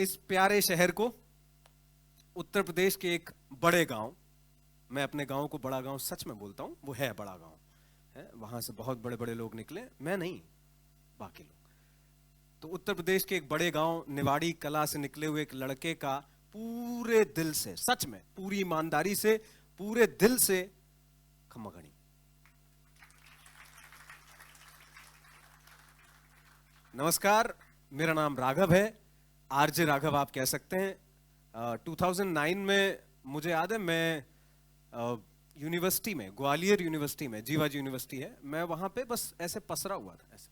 इस प्यारे शहर को, उत्तर प्रदेश के एक बड़े गांव, मैं अपने गांव को बड़ा गांव सच में बोलता हूं, वो है बड़ा गांव है, वहां से बहुत बड़े बड़े लोग निकले, मैं नहीं, बाकी लोग। तो उत्तर प्रदेश के एक बड़े गांव निवाड़ी कला से निकले हुए एक लड़के का पूरे दिल से, सच में पूरी ईमानदारी से, पूरे दिल से खम्मागणी। नमस्कार, मेरा नाम राघव है, आरजे राघव आप कह सकते हैं। 2009 में मुझे याद है, मैं यूनिवर्सिटी में, ग्वालियर यूनिवर्सिटी में, जीवाजी यूनिवर्सिटी है, मैं वहां पे बस ऐसे पसरा हुआ था ऐसे,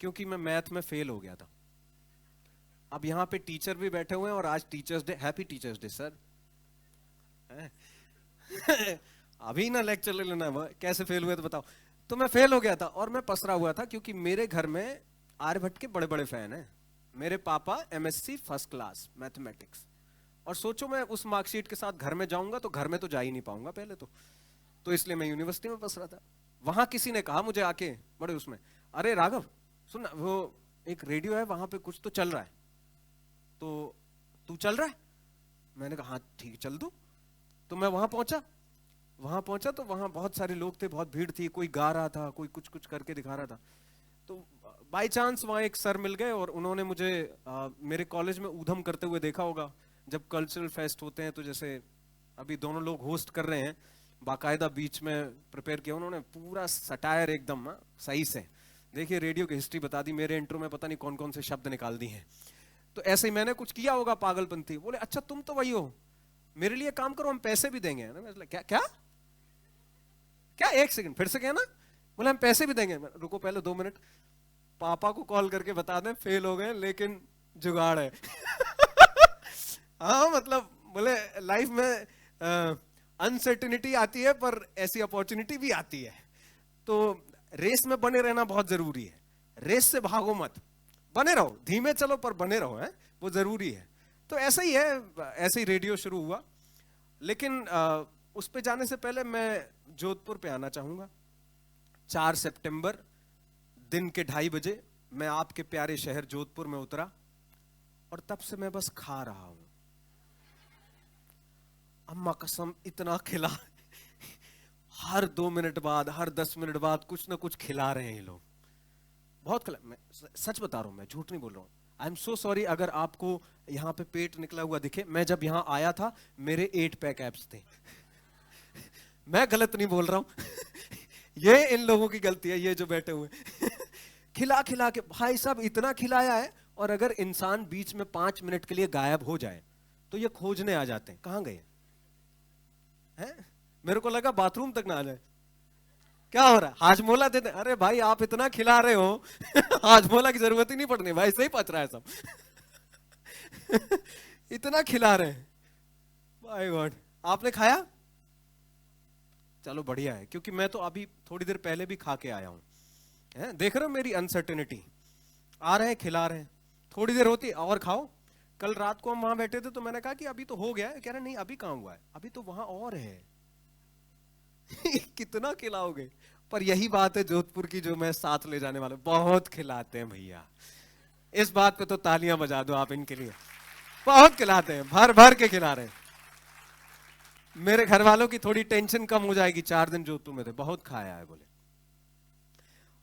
क्योंकि मैं मैथ में फेल हो गया था। अब यहाँ पे टीचर भी बैठे हुए हैं और आज teachers day, happy teachers day sir. अभी ना लेक्चर ले लेना, कैसे फेल हुए तो बताओ। तो मैं फेल हो गया था और मैं पसरा हुआ था, क्योंकि मेरे घर में आर्यभट्ट के बड़े बड़े फैन हैं। मेरे पापा एमएससी फर्स्ट क्लास मैथमेटिक्स, और सोचो मैं उस मार्कशीट के साथ घर में जाऊंगा तो घर में तो जा ही नहीं पाऊंगा पहले तो इसलिए मैं यूनिवर्सिटी में पसरा था। वहां किसी ने कहा मुझे आके, बड़े उसमें, अरे राघव सुन, वो एक रेडियो है वहां पे कुछ तो चल रहा है, तो तू चल रहा है? मैंने कहा हाँ ठीक, चल दूं। तो मैं वहां पहुंचा तो वहां बहुत सारे लोग थे, बहुत भीड़ थी, कोई गा रहा था, कोई कुछ कुछ करके दिखा रहा था। तो बाय चांस वहां एक सर मिल गए और उन्होंने मुझे मेरे कॉलेज में ऊधम करते हुए देखा होगा। जब कल्चरल फेस्ट होते हैं तो जैसे अभी दोनों लोग होस्ट कर रहे हैं, बाकायदा बीच में प्रिपेयर किया उन्होंने, पूरा सटायर एकदम सही से। देखिए रेडियो की हिस्ट्री बता दी, मेरे इंट्रो में पता नहीं कौन कौन से शब्द निकाल दिए हैं। तो ऐसे ही मैंने कुछ किया होगा पागलपंती। बोले अच्छा तुम तो वही हो, मेरे लिए काम करो, हम पैसे भी देंगे। मैं क्या क्या क्या, एक सेकंड फिर से कहना। बोले हम पैसे भी देंगे। रुको पहले 2 मिनट, पापा को कॉल करके बता दें फेल हो गए लेकिन जुगाड़ है। हाँ मतलब बोले लाइफ में अनसर्टेनिटी आती है पर ऐसी अपॉर्चुनिटी भी आती है, तो रेस में बने रहना बहुत जरूरी है। रेस से भागो मत, बने रहो, धीमे चलो पर बने रहो, है वो जरूरी है। तो ऐसा ही है, ऐसे ही रेडियो शुरू हुआ। लेकिन उस पे जाने से पहले मैं जोधपुर पे आना चाहूंगा। 4 सितंबर दिन के 2:30 बजे मैं आपके प्यारे शहर जोधपुर में उतरा, और तब से मैं बस खा रहा हूं। अम्मा कसम इतना खिला, हर 2 मिनट बाद, हर 10 मिनट बाद कुछ ना कुछ खिला रहे हैं ये लोग, बहुत खिला। मैं सच बता रहा हूं, मैं झूठ नहीं बोल रहा हूं। आई एम सो सॉरी अगर आपको यहाँ पे पेट निकला हुआ दिखे। मैं जब यहाँ आया था मेरे 8 पैक एब्स थे। मैं गलत नहीं बोल रहा हूं। ये इन लोगों की गलती है, ये जो बैठे हुए। खिला खिला के भाई साहब इतना खिलाया है, और अगर इंसान बीच में 5 मिनट के लिए गायब हो जाए तो ये खोजने आ जाते हैं कहां गए हैं। मेरे को लगा बाथरूम तक ना आ जाए, क्या हो रहा है, हाजमोला देते। अरे भाई आप इतना खिला रहे हो, हाजमोला की जरूरत ही नहीं पड़नी भाई, सही पच रहा है सब। इतना खिला रहे हैं, माय गॉड। आपने खाया? चलो बढ़िया है, क्योंकि मैं तो अभी थोड़ी देर पहले भी खा के आया हूं। देख रहे हो मेरी अनसर्टेनिटी, आ रहे हैं खिला रहे हैं, थोड़ी देर होती और खाओ। कल रात को हम वहां बैठे थे तो मैंने कहा कि अभी तो हो गया है, कह रहे नहीं अभी कहां हुआ है, अभी तो वहां और है। कितना खिलाओगे? पर यही बात है जोधपुर की जो मैं साथ ले जाने वाला, बहुत खिलाते हैं भैया। इस बात पे तो तालियां बजा दो आप इनके लिए, बहुत खिलाते हैं, भर भर के खिला रहे हैं। मेरे घर वालों की थोड़ी टेंशन कम हो जाएगी, 4 दिन जोधपुर में थे, बहुत खाया है बोले।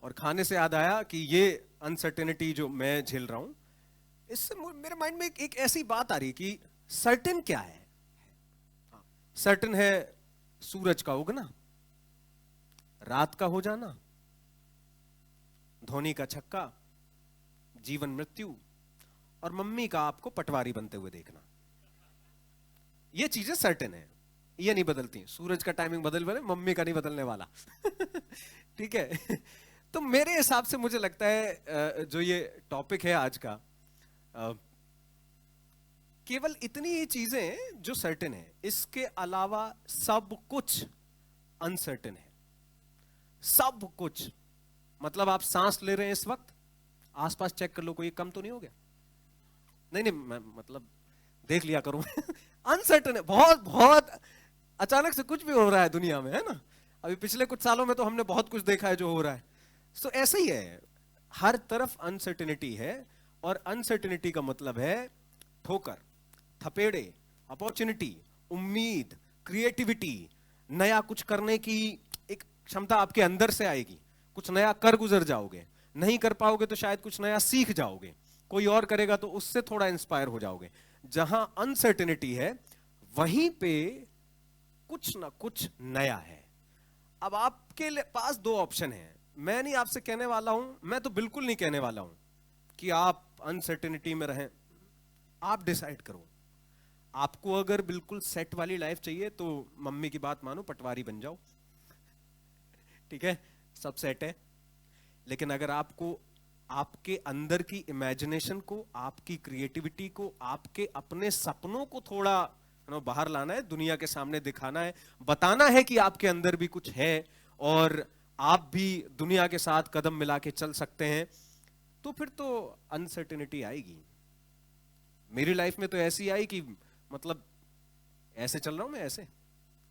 और खाने से याद आया कि ये अनसर्टेनिटी जो मैं झेल रहा हूं, इससे मेरे माइंड में एक ऐसी बात आ रही कि सर्टेन क्या है। सर्टेन है सूरज का उगना, रात का हो जाना, धोनी का छक्का, जीवन मृत्यु, और मम्मी का आपको पटवारी बनते हुए देखना। ये चीजें सर्टेन है, ये नहीं बदलती। सूरज का टाइमिंग बदल बदले, मम्मी का नहीं बदलने वाला। ठीक है। तो मेरे हिसाब से मुझे लगता है जो ये टॉपिक है आज का, केवल इतनी ही चीजें जो सर्टेन है, इसके अलावा सब कुछ अनसर्टेन है। सब कुछ, मतलब आप सांस ले रहे हैं इस वक्त, आसपास चेक कर लो कोई कम तो नहीं हो गया। नहीं मैं मतलब देख लिया करूं। अनसर्टेन है, बहुत बहुत अचानक से कुछ भी हो रहा है दुनिया में, है ना। अभी पिछले कुछ सालों में तो हमने बहुत कुछ देखा है जो हो रहा है। तो ऐसे ही है, हर तरफ अनसर्टेनिटी है। और अनसर्टेनिटी का मतलब है ठोकर, थपेड़े, अपॉर्चुनिटी, उम्मीद, क्रिएटिविटी, नया कुछ करने की एक क्षमता आपके अंदर से आएगी, कुछ नया कर गुजर जाओगे, नहीं कर पाओगे तो शायद कुछ नया सीख जाओगे, कोई और करेगा तो उससे थोड़ा इंस्पायर हो जाओगे। जहां अनसर्टेनिटी है वहीं पे कुछ ना कुछ नया है। अब आपके पास दो ऑप्शन है। मैं नहीं आपसे कहने वाला हूं, मैं तो बिल्कुल नहीं कहने वाला हूं कि आप अनसर्टेनिटी में रहें। आप डिसाइड करो। आपको अगर बिल्कुल सेट वाली लाइफ चाहिए तो मम्मी की बात मानो, पटवारी बन जाओ, ठीक है, सब सेट है। लेकिन अगर आपको आपके अंदर की इमेजिनेशन को, आपकी क्रिएटिविटी को, आपके अपने सपनों को थोड़ा बाहर लाना है, दुनिया के सामने दिखाना है, बताना है कि आपके अंदर भी कुछ है और आप भी दुनिया के साथ कदम मिला के चल सकते हैं, तो फिर तो अनसर्टेनिटी आएगी। मेरी लाइफ में तो ऐसी आई कि मतलब ऐसे चल रहा हूं मैं, ऐसे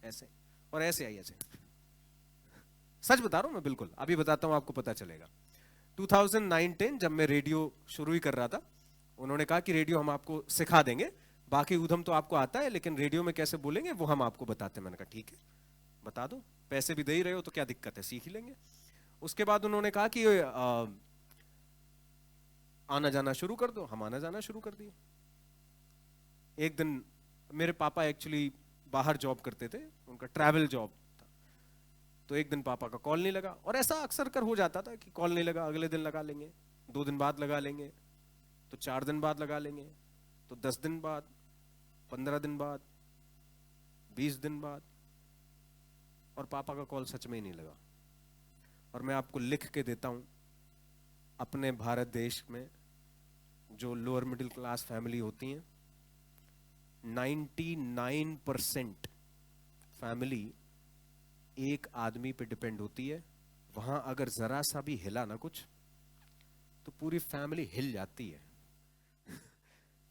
ऐसे और ऐसे आई, ऐसे। सच बता रहा हूं मैं, बिल्कुल अभी बताता हूं, आपको पता चलेगा। 2009-10 जब मैं रेडियो शुरू ही कर रहा था, उन्होंने कहा कि रेडियो हम आपको सिखा देंगे, बाकी उधम तो आपको आता है लेकिन रेडियो में कैसे बोलेंगे वो हम आपको बताते हैं। मैंने कहा ठीक है, बता दो, पैसे भी दे ही रहे हो तो क्या दिक्कत है, सीख ही लेंगे। उसके बाद उन्होंने कहा कि आना जाना शुरू कर दो। हम आना जाना शुरू कर दिए। एक दिन मेरे पापा एक्चुअली बाहर जॉब करते थे, उनका ट्रैवल जॉब था, तो एक दिन पापा का कॉल नहीं लगा। और ऐसा अक्सर कर हो जाता था कि कॉल नहीं लगा, अगले दिन लगा लेंगे, 2 दिन बाद लगा लेंगे, तो 4 दिन बाद लगा लेंगे, तो 10 दिन बाद, 15 दिन बाद, 20 दिन बाद, और पापा का कॉल सच में ही नहीं लगा। और मैं आपको लिख के देता हूं, अपने भारत देश में जो लोअर मिडिल क्लास फैमिली होती हैं, 99% फैमिली एक आदमी पे डिपेंड होती है। वहां अगर जरा सा भी हिला ना कुछ तो पूरी फैमिली हिल जाती है।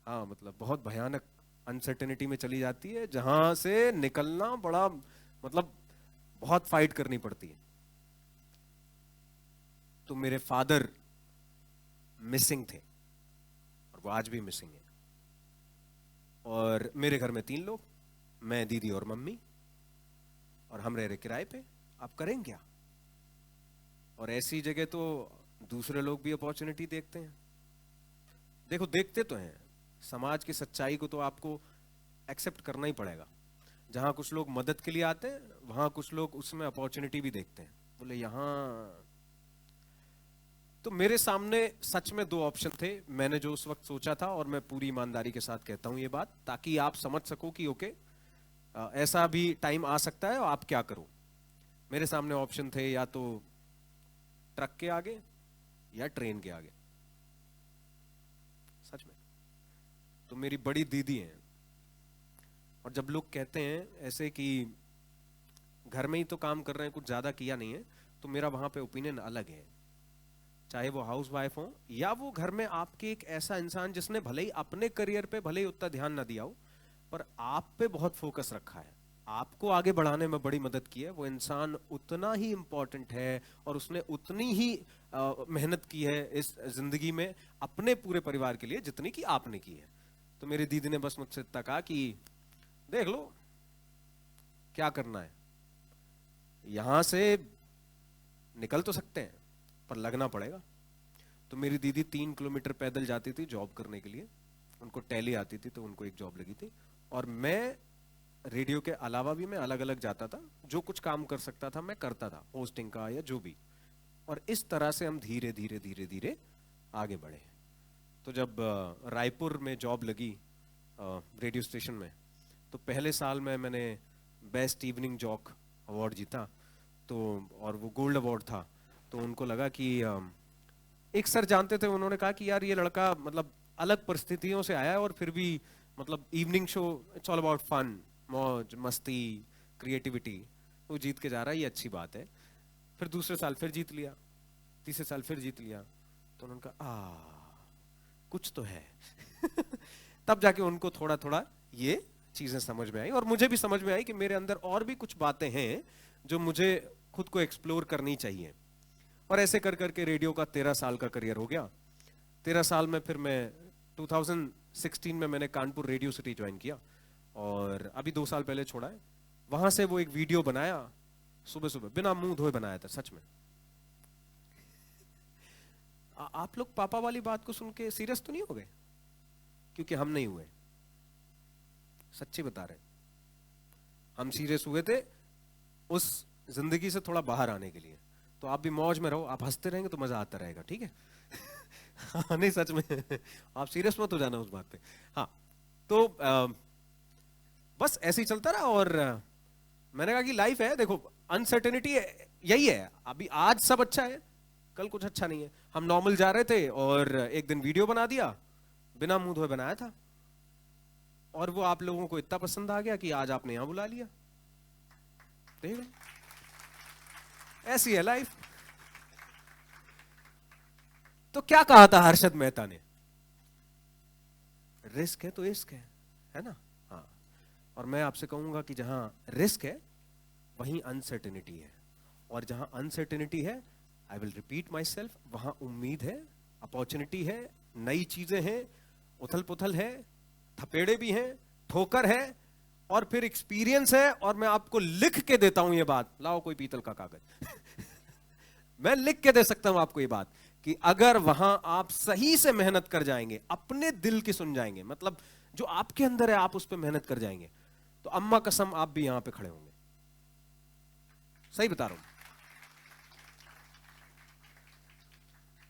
हाँ, मतलब बहुत भयानक अनसर्टेनिटी में चली जाती है, जहां से निकलना बड़ा मतलब बहुत फाइट करनी पड़ती है। तो मेरे फादर मिसिंग थे और वो आज भी मिसिंग है। और मेरे घर में 3 लोग, मैं, दीदी और मम्मी, और हम रह रहे किराए पे। आप करें क्या? और ऐसी जगह तो दूसरे लोग भी अपॉर्चुनिटी देखते हैं। देखो, देखते तो हैं, समाज की सच्चाई को तो आपको एक्सेप्ट करना ही पड़ेगा। जहां कुछ लोग मदद के लिए आते हैं, वहां कुछ लोग उसमें अपॉर्चुनिटी भी देखते हैं, बोले यहां। तो मेरे सामने सच में 2 ऑप्शन थे, मैंने जो उस वक्त सोचा था, और मैं पूरी ईमानदारी के साथ कहता हूं ये बात, ताकि आप समझ सको कि ओके, ऐसा भी टाइम आ सकता है और आप क्या करो। मेरे सामने ऑप्शन थे, या तो ट्रक के आगे या ट्रेन के आगे। सच में। तो मेरी बड़ी दीदी हैं, और जब लोग कहते हैं ऐसे कि घर में ही तो काम कर रहे हैं, कुछ ज्यादा किया नहीं है, तो मेरा वहां पे ओपिनियन अलग है। चाहे वो हाउस वाइफ हो या वो घर में आपके एक ऐसा इंसान जिसने भले ही अपने करियर पे भले ही उतना ध्यान ना दिया हो, पर आप पे बहुत फोकस रखा है, आपको आगे बढ़ाने में बड़ी मदद की है, वो इंसान उतना ही इंपॉर्टेंट है और उसने उतनी ही मेहनत की है इस जिंदगी में अपने पूरे परिवार के लिए जितनी कि आपने की है। तो मेरी दीदी ने बस मुझसे इतना कहा कि देख लो क्या करना है, यहां से निकल तो सकते हैं पर लगना पड़ेगा। तो मेरी दीदी 3 किलोमीटर पैदल जाती थी जॉब करने के लिए, उनको टैली आती थी तो उनको एक जॉब लगी थी, और मैं रेडियो के अलावा भी मैं अलग अलग जाता था, जो कुछ काम कर सकता था मैं करता था, होस्टिंग का या जो भी। और इस तरह से हम धीरे धीरे धीरे धीरे आगे बढ़े। तो जब रायपुर में जॉब लगी रेडियो स्टेशन में, तो पहले साल में मैंने बेस्ट इवनिंग जॉक अवार्ड जीता, तो और वो गोल्ड अवार्ड था। तो उनको लगा कि एक सर जानते थे, उन्होंने कहा कि यार ये लड़का मतलब अलग परिस्थितियों से आया है और फिर भी मतलब evening show, it's all about fun, मौज मस्ती, क्रिएटिविटी, वो जीत के जा रहा है, ये अच्छी बात है। फिर दूसरे साल फिर जीत लिया, तीसरे साल फिर जीत लिया, तो उन्होंने कहा कुछ तो है। तब जाके उनको थोड़ा थोड़ा ये चीजें समझ में आई, और मुझे भी समझ में आई कि मेरे अंदर और भी कुछ बातें हैं जो मुझे खुद को एक्सप्लोर करनी चाहिए। और ऐसे कर करके रेडियो का 13 साल का करियर हो गया। 13 साल में फिर मैं 2016 में मैंने कानपुर रेडियो सिटी ज्वाइन किया और अभी 2 साल पहले छोड़ा है। वहां से वो एक वीडियो बनाया, सुबह सुबह बिना मुंह धोए बनाया था, सच में। आप लोग पापा वाली बात को सुन के सीरियस तो नहीं हो गए? क्योंकि हम नहीं हुए, सच्ची बता रहे। हम सीरियस हुए थे उस जिंदगी से थोड़ा बाहर आने के लिए। तो आप भी मौज में रहो, आप हंसते रहेंगे तो मजा आता रहेगा, ठीक है? हाँ, नहीं सच में। आप सीरियस मत हो जाना उस बात पे। हाँ, तो बस ऐसे ही चलता रहा और मैंने कहा कि लाइफ है, देखो अनसर्टेनिटी यही है। अभी आज सब अच्छा है, कल कुछ अच्छा नहीं है। हम नॉर्मल जा रहे थे और एक दिन वीडियो बना दिया, बिना मुंह धोए बनाया था, और वो आप लोगों को इतना पसंद आ गया कि आज आपने यहां बुला लिया। देख लो, ऐसी है लाइफ। तो क्या कहा था हर्षद मेहता ने? रिस्क है तो इश्क है ना? हाँ, और मैं आपसे कहूंगा कि जहां रिस्क है वहीं अनसर्टेनिटी है, और जहां अनसर्टेनिटी है, I will repeat my self, वहां उम्मीद है, अपॉर्चुनिटी है, नई चीजें हैं, उथल पुथल है, थपेड़े भी हैं, ठोकर है, और फिर एक्सपीरियंस है। और मैं आपको लिख के देता हूं ये बात, लाओ कोई पीतल का कागज। मैं लिख के दे सकता हूं आपको ये बात कि अगर वहां आप सही से मेहनत कर जाएंगे, अपने दिल की सुन जाएंगे, मतलब जो आपके अंदर है आप उस पर मेहनत कर जाएंगे, तो अम्मा कसम आप भी यहां पे खड़े होंगे। सही बता रहा हूं।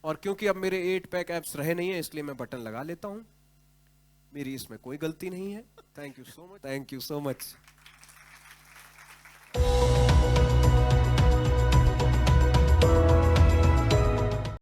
और क्योंकि अब मेरे 8 पैक एप्स रहे नहीं है, इसलिए मैं बटन लगा लेता हूं। मेरी इसमें कोई गलती नहीं है। Thank you so much, thank you so much.